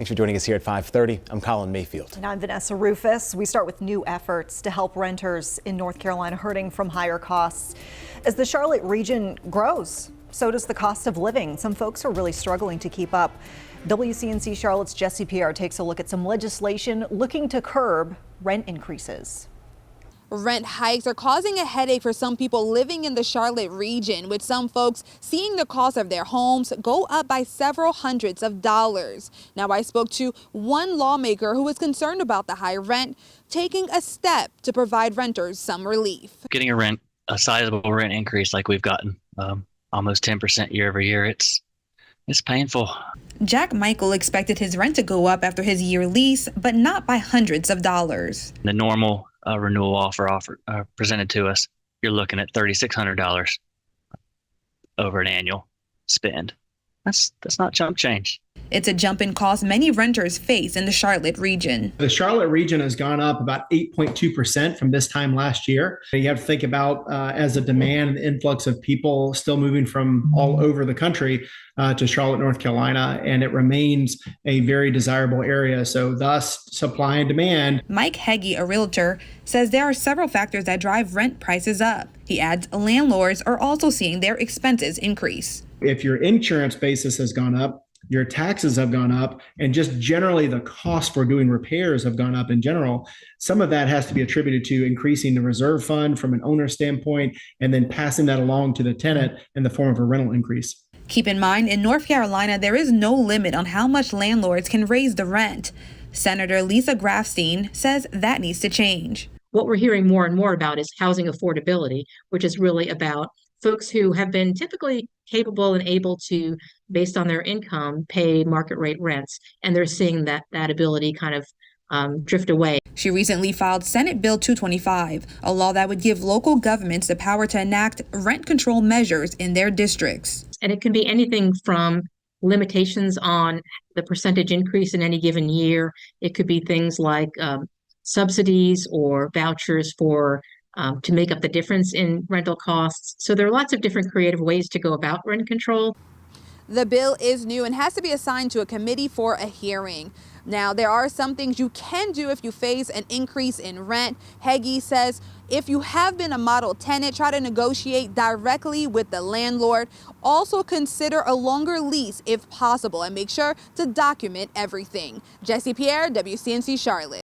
Thanks for joining us here at 5:30. I'm Colin Mayfield. And I'm Vanessa Rufus. We start with new efforts to help renters in North Carolina hurting from higher costs. As the Charlotte region grows, so does the cost of living. Some folks are really struggling to keep up. WCNC Charlotte's Jesse Pierre takes a look at some legislation looking to curb rent increases. Rent hikes are causing a headache for some people living in the Charlotte region, with some folks seeing the cost of their homes go up by several hundreds of dollars. Now, I spoke to one lawmaker who was concerned about the high rent, taking a step to provide renters some relief. Getting a sizable rent increase like we've gotten, almost 10% year over year, it's painful. Jack Michael expected his rent to go up after his year lease, but not by hundreds of dollars. The normal renewal offer presented to us, you're looking at $3,600 over an annual spend. That's not chump change. It's a jump in cost many renters face in the Charlotte region. The Charlotte region has gone up about 8.2% from this time last year. You have to think about as a demand and influx of people still moving from all over the country to Charlotte, North Carolina, and it remains a very desirable area. So thus, supply and demand. Mike Heggie, a realtor, says there are several factors that drive rent prices up. He adds landlords are also seeing their expenses increase. If your insurance basis has gone up, your taxes have gone up, and just generally the cost for doing repairs have gone up in general. Some of that has to be attributed to increasing the reserve fund from an owner standpoint and then passing that along to the tenant in the form of a rental increase. Keep in mind, in North Carolina, there is no limit on how much landlords can raise the rent. Senator Lisa Grafstein says that needs to change. What we're hearing more and more about is housing affordability, which is really about folks who have been typically capable and able to, based on their income, pay market rate rents. And they're seeing that ability kind of drift away. She recently filed Senate Bill 225, a law that would give local governments the power to enact rent control measures in their districts. And it can be anything from limitations on the percentage increase in any given year. It could be things like subsidies or vouchers for to make up the difference in rental costs. So there are lots of different creative ways to go about rent control. The bill is new and has to be assigned to a committee for a hearing. Now, there are some things you can do if you face an increase in rent. Heggie says if you have been a model tenant, try to negotiate directly with the landlord. Also consider a longer lease if possible and make sure to document everything. Jesse Pierre, WCNC Charlotte.